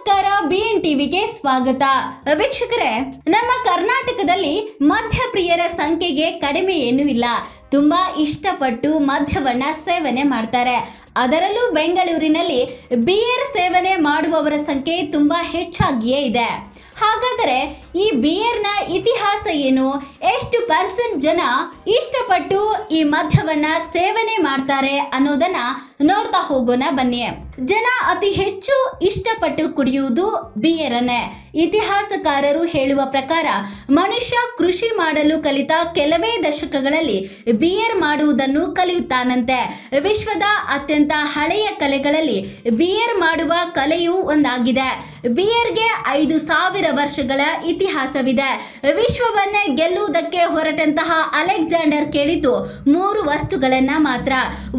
ನಮಸ್ಕಾರ, BN ಟಿವಿಗೆ ಸ್ವಾಗತ. ವೀಕ್ಷಕರೇ, ನಮ್ಮ ಕರ್ನಾಟಕದಲ್ಲಿ ಮದ್ಯಪ್ರಿಯರ ಸಂಖ್ಯೆಗೆ ಕಡಿಮೆ ಏನೂ ಇಲ್ಲ. ತುಂಬಾ ಇಷ್ಟಪಟ್ಟು ಮದ್ಯವನ್ನ ಸೇವನೆ ಮಾಡ್ತಾರೆ. ಅದರಲ್ಲೂ ಬೆಂಗಳೂರಿನಲ್ಲಿ ಬಿಯರ್ ಸೇವನೆ ಮಾಡುವವರ ಸಂಖ್ಯೆ ತುಂಬಾ ಹೆಚ್ಚಾಗಿಯೇ ಇದೆ. ಹಾಗಾದರೆ ಈ ಬಿಯರ್ನ ಇತಿಹಾಸ ಏನು? ಎಷ್ಟು % ಜನ ಇಷ್ಟಪಟ್ಟು ಈ ಮದ್ಯವನ್ನ ಸೇವನೆ ಮಾಡ್ತಾರೆ ಅನ್ನೋದನ್ನ ನೋಡ್ತಾ ಹೋಗೋಣ ಬನ್ನಿ. ಜನ ಅತಿ ಹೆಚ್ಚು ಇಷ್ಟಪಟ್ಟು ಕುಡಿಯುವುದು ಬಿಯರನ್ನೇ. ಇತಿಹಾಸಕಾರರು ಹೇಳುವ ಪ್ರಕಾರ ಮನುಷ್ಯ ಕೃಷಿ ಮಾಡಲು ಕಲಿತ ಕೆಲವೇ ದಶಕಗಳಲ್ಲಿ ಬಿಯರ್ ಮಾಡುವುದನ್ನು ಕಲಿಯುತ್ತಾನಂತೆ. ವಿಶ್ವದ ಅತ್ಯಂತ ಹಳೆಯ ಕಲೆಗಳಲ್ಲಿ ಬಿಯರ್ ಮಾಡುವ ಕಲೆಯೂ ಒಂದಾಗಿದೆ. ಬಿಯರ್ಗೆ 5000 ವರ್ಷಗಳ ಇತಿಹಾಸವಿದೆ. ವಿಶ್ವವನ್ನೇ ಗೆಲ್ಲುವುದಕ್ಕೆ ಹೊರಟಂತಹ ಅಲೆಕ್ಸಾಂಡರ್ ಕೇಳಿತು 3 ವಸ್ತುಗಳನ್ನ ಮಾತ್ರ.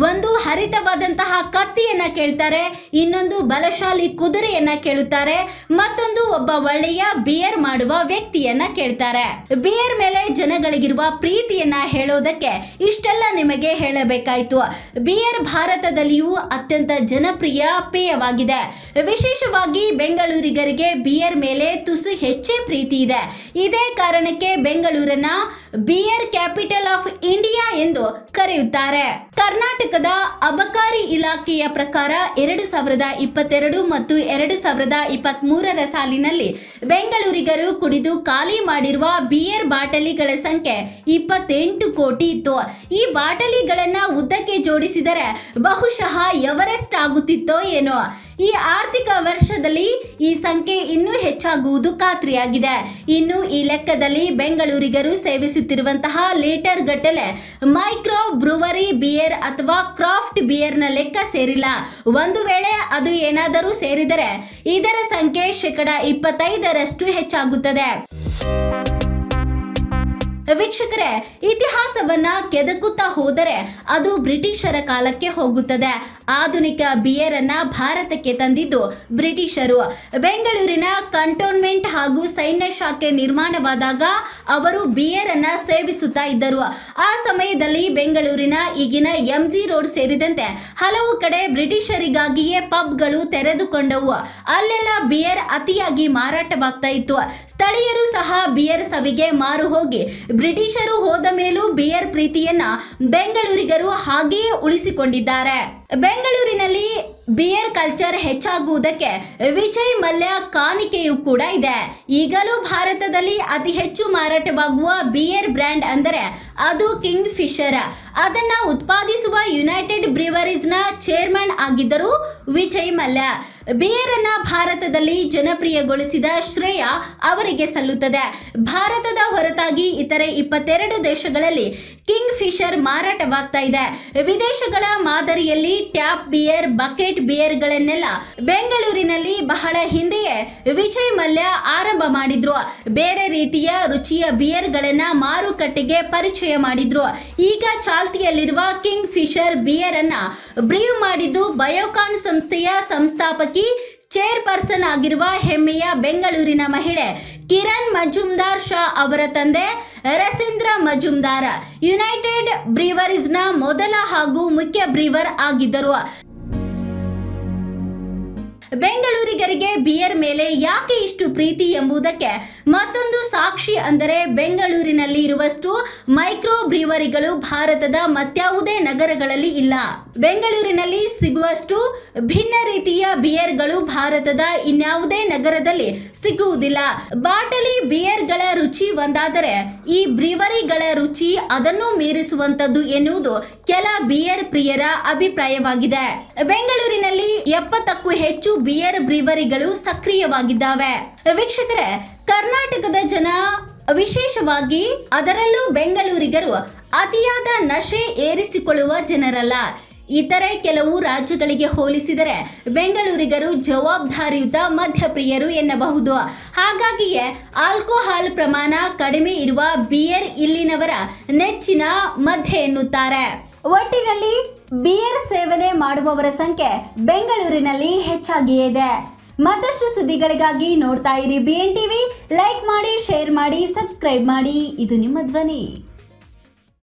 ಒಂದು ಹರಿತವಾದಂತಹ ಕತ್ತಿಯನ್ನ ಕೇಳ್ತಾರೆ, ಇನ್ನೊಂದು ಬಲಶಾಲಿ ಕುದುರೆಯನ್ನ ಕೇಳುತ್ತಾರೆ, ಮತ್ತೊಂದು ಒಬ್ಬ ಒಳ್ಳೆಯ ಬಿಯರ್ ಮಾಡುವ ವ್ಯಕ್ತಿಯನ್ನ ಕೇಳ್ತಾರೆ. ಬಿಯರ್ ಮೇಲೆ ಜನಗಳಿಗಿರುವ ಪ್ರೀತಿಯನ್ನ ಹೇಳೋದಕ್ಕೆ ಇಷ್ಟೆಲ್ಲ ನಿಮಗೆ ಹೇಳಬೇಕಾಯ್ತು. ಬಿಯರ್ ಭಾರತದಲ್ಲಿಯೂ ಅತ್ಯಂತ ಜನಪ್ರಿಯ ಪೇಯವಾಗಿದೆ. ವಿಶೇಷವಾಗಿ ಬೆಂಗಳೂರಿಗರಿಗೆ ಬಿಯರ್ ಮೇಲೆ ತುಸು ಹೆಚ್ಚೇ ಪ್ರೀತಿ ಇದೆ. ಇದೇ ಕಾರಣಕ್ಕೆ ಬೆಂಗಳೂರನ್ನ ಬಿಯರ್ ಕ್ಯಾಪಿಟಲ್ ಆಫ್ ಇಂಡಿಯಾ ಎಂದು ಕರೆಯುತ್ತಾರೆ. ಕರ್ನಾಟಕದ ಅಬಕಾರಿ ಇಲಾಖೆಯ ಪ್ರಕಾರ 2022 ಮತ್ತು 2023 ಸಾಲಿನಲ್ಲಿ ಬೆಂಗಳೂರಿಗರು ಕುಡಿದು ಖಾಲಿ ಮಾಡಿರುವ ಬಿಯರ್ ಬಾಟಲಿಗಳ ಸಂಖ್ಯೆ 28 ಕೋಟಿ ಇತ್ತು. ಈ ಬಾಟಲಿಗಳನ್ನ ಉದ್ದಕ್ಕೆ ಜೋಡಿಸಿದರೆ ಬಹುಶಃ ಎವರೆಸ್ಟ್ ಆಗುತ್ತಿತ್ತೋ ಏನೋ. ಈ ಆರ್ಥಿಕ ವರ್ಷದಲ್ಲಿ ಈ ಸಂಖ್ಯೆ ಇನ್ನೂ ಹೆಚ್ಚಾಗುವುದು ಖಾತ್ರಿಯಾಗಿದೆ. ಇನ್ನು ಈ ಲೆಕ್ಕದಲ್ಲಿ ಬೆಂಗಳೂರಿಗರು ಸೇವಿಸುತ್ತಿರುವಂತಹ ಲೀಟರ್ ಗಟ್ಟಲೆ ಮೈಕ್ರೋ ಬ್ರೂವರಿ ಬಿಯರ್ ಅಥವಾ ಕ್ರಾಫ್ಟ್ ಬಿಯರ್ನ ಲೆಕ್ಕ ಸೇರಿಲ್ಲ. ಒಂದು ವೇಳೆ ಅದು ಏನಾದರೂ ಸೇರಿದರೆ ಇದರ ಸಂಖ್ಯೆ 25% ಹೆಚ್ಚಾಗುತ್ತದೆ. ವೀಕ್ಷಕರೇ, ಇತಿಹಾಸವನ್ನ ಕೆದಕುತ್ತಾ ಹೋದರೆ ಅದು ಬ್ರಿಟಿಷರ ಕಾಲಕ್ಕೆ ಹೋಗುತ್ತದೆ. ಆಧುನಿಕ ಬಿಯರ್ ಅನ್ನ ಭಾರತಕ್ಕೆ ತಂದಿದ್ದು ಬ್ರಿಟಿಷರು. ಬೆಂಗಳೂರಿನ ಕಂಟೋನ್ಮೆಂಟ್ ಹಾಗೂ ಸೈನ್ಯ ಶಾಖೆ ನಿರ್ಮಾಣವಾದಾಗ ಅವರು ಬಿಯರ್ ಅನ್ನ ಸೇವಿಸುತ್ತಾ ಇದ್ದರು. ಆ ಸಮಯದಲ್ಲಿ ಬೆಂಗಳೂರಿನ ಈಗಿನ MG ರೋಡ್ ಸೇರಿದಂತೆ ಹಲವು ಕಡೆ ಬ್ರಿಟಿಷರಿಗಾಗಿಯೇ ಪಬ್ಗಳು ತೆರೆದುಕೊಂಡವು. ಅಲ್ಲೆಲ್ಲ ಬಿಯರ್ ಅತಿಯಾಗಿ ಮಾರಾಟವಾಗ್ತಾ ಇತ್ತು. ಸ್ಥಳೀಯರು ಸಹ ಬಿಯರ್ ಸವಿಗೆ ಮಾರು ಹೋಗಿ ಬ್ರಿಟಿಷರು ಹೋದ ಮೇಲೂ ಬಿಯರ್ ಪ್ರೀತಿಯನ್ನ ಬೆಂಗಳೂರಿಗರು ಹಾಗೆಯೇ ಉಳಿಸಿಕೊಂಡಿದ್ದಾರೆ. ಬೆಂಗಳೂರಿನಲ್ಲಿ ಬಿಯರ್ ಕಲ್ಚರ್ ಹೆಚ್ಚಾಗುವುದಕ್ಕೆ ವಿಜಯ್ ಮಲ್ಯ ಕಾಣಿಕೆಯೂ ಕೂಡ ಇದೆ. ಈಗಲೂ ಭಾರತದಲ್ಲಿ ಅತಿ ಹೆಚ್ಚು ಮಾರಾಟವಾಗುವ ಬಿಯರ್ ಬ್ರ್ಯಾಂಡ್ ಅಂದರೆ ಅದು ಕಿಂಗ್ ಫಿಶರ್. ಅದನ್ನ ಉತ್ಪಾದಿಸುವ ಯುನೈಟೆಡ್ ಬ್ರೀವರೀಸ್ ನ ಚೇರ್ಮನ್ ಆಗಿದ್ದರು ವಿಜಯ್ ಮಲ್ಯ. ಬಿಯರ್ ಅನ್ನ ಭಾರತದಲ್ಲಿ ಜನಪ್ರಿಯಗೊಳಿಸಿದ ಶ್ರೇಯ ಅವರಿಗೆ ಸಲ್ಲುತ್ತದೆ. ಭಾರತದ ಹೊರತಾಗಿ ಇತರೆ 22 ದೇಶಗಳಲ್ಲಿ ಕಿಂಗ್ ಫಿಶರ್ ಮಾರಾಟವಾಗ್ತಾ ಇದೆ. ವಿದೇಶಗಳ ಮಾದರಿಯಲ್ಲಿ ಟ್ಯಾಪ್ ಬಿಯರ್, ಬಕೆಟ್ ಬಿಯರ್ಗಳನ್ನೆಲ್ಲ ಬೆಂಗಳೂರಿನಲ್ಲಿ ಬಹಳ ಹಿಂದೆಯೇ ವಿಜಯ್ ಮಲ್ಯ ಆರಂಭ ಮಾಡಿದ್ರು. ಬೇರೆ ರೀತಿಯ ರುಚಿಯ ಬಿಯರ್ಗಳನ್ನ ಮಾರುಕಟ್ಟೆಗೆ ಪರಿಚಯ ಮಾಡಿದ್ರು. ಈಗ ಚಾಲ್ತಿಯಲ್ಲಿರುವ ಕಿಂಗ್ ಫಿಶರ್ ಬಿಯರ್ ಅನ್ನ ಬ್ರೀವ್ ಮಾಡಿದ್ದು ಬಯೋಕಾನ್ ಸಂಸ್ಥೆಯ ಸಂಸ್ಥಾಪಕಿ ಚೇರ್ಪರ್ಸನ್ ಆಗಿರುವ ಹೆಮ್ಮೆಯ ಬೆಂಗಳೂರಿನ ಮಹಿಳೆ ಕಿರಣ್ ಮಜುಮ್ದಾರ್ ಶಾ ಅವರ ತಂದೆ ರಸೀಂದ್ರ ಮಜುಮ್ದಾರ್ ಯುನೈಟೆಡ್ ಬ್ರೀವರೀಸ್ನ ಮೊದಲ ಹಾಗೂ ಮುಖ್ಯ ಬ್ರೀವರ್ ಆಗಿದ್ದರು. ಬೆಂಗಳೂರಿಗರಿಗೆ ಬಿಯರ್ ಮೇಲೆ ಯಾಕೆ ಇಷ್ಟು ಪ್ರೀತಿ ಎಂಬುದಕ್ಕೆ ಮತ್ತೊಂದು ಸಾಕ್ಷಿ ಅಂದರೆ ಬೆಂಗಳೂರಿನಲ್ಲಿ ಇರುವಷ್ಟು ಮೈಕ್ರೋ ಬ್ರೀವರಿಗಳು ಭಾರತದ ಮತ್ಯಾವುದೇ ನಗರಗಳಲ್ಲಿ ಇಲ್ಲ. ಬೆಂಗಳೂರಿನಲ್ಲಿ ಸಿಗುವಷ್ಟು ಭಿನ್ನ ರೀತಿಯ ಬಿಯರ್ಗಳು ಭಾರತದ ಇನ್ಯಾವುದೇ ನಗರದಲ್ಲಿ ಸಿಗುವುದಿಲ್ಲ. ಬಾಟಲಿ ಬಿಯರ್ಗಳ ರುಚಿ ಒಂದಾದರೆ ಈ ಬ್ರೀವರಿಗಳ ರುಚಿ ಅದನ್ನು ಮೀರಿಸುವಂತದ್ದು ಎನ್ನುವುದು ಕೆಲ ಬಿಯರ್ ಪ್ರಿಯರ ಅಭಿಪ್ರಾಯವಾಗಿದೆ. ಬೆಂಗಳೂರಿನಲ್ಲಿ 70ಕ್ಕೂ ಹೆಚ್ಚು ಬಿಯರ್ ಬ್ರೀವರಿಗಳು ಸಕ್ರಿಯವಾಗಿದ್ದಾವೆ. ವೀಕ್ಷಕರೇ, ಕರ್ನಾಟಕದ ಜನ ವಿಶೇಷವಾಗಿ ಅದರಲ್ಲೂ ಬೆಂಗಳೂರಿಗರು ಅತಿಯಾದ ನಶೆ ಏರಿಸಿಕೊಳ್ಳುವ ಜನರಲ್ಲ. ಇತರೆ ಕೆಲವು ರಾಜ್ಯಗಳಿಗೆ ಹೋಲಿಸಿದರೆ ಬೆಂಗಳೂರಿಗರು ಜವಾಬ್ದಾರಿಯುತ ಮದ್ಯಪ್ರಿಯರು ಎನ್ನಬಹುದು. ಹಾಗಾಗಿಯೇ ಆಲ್ಕೋಹಾಲ್ ಪ್ರಮಾಣ ಕಡಿಮೆ ಇರುವ ಬಿಯರ್ ಇಲ್ಲಿನವರ ನೆಚ್ಚಿನ ಮದ್ಯ ಎನ್ನುತ್ತಾರೆ. ಒಟ್ಟಿನಲ್ಲಿ ಬಿಯರ್ ಸೇವನೆ ಮಾಡುವವರ ಸಂಖ್ಯೆ ಬೆಂಗಳೂರಿನಲ್ಲಿ ಹೆಚ್ಚಾಗಿಯೇ ಇದೆ. ಮತ್ತಷ್ಟು ಸುದ್ದಿಗಳಿಗಾಗಿ ನೋಡ್ತಾ ಇರಿ BN ಟಿವಿ. ಲೈಕ್ ಮಾಡಿ, ಶೇರ್ ಮಾಡಿ, ಸಬ್ಸ್ಕ್ರೈಬ್ ಮಾಡಿ. ಇದು ನಿಮ್ಮ ಧ್ವನಿ.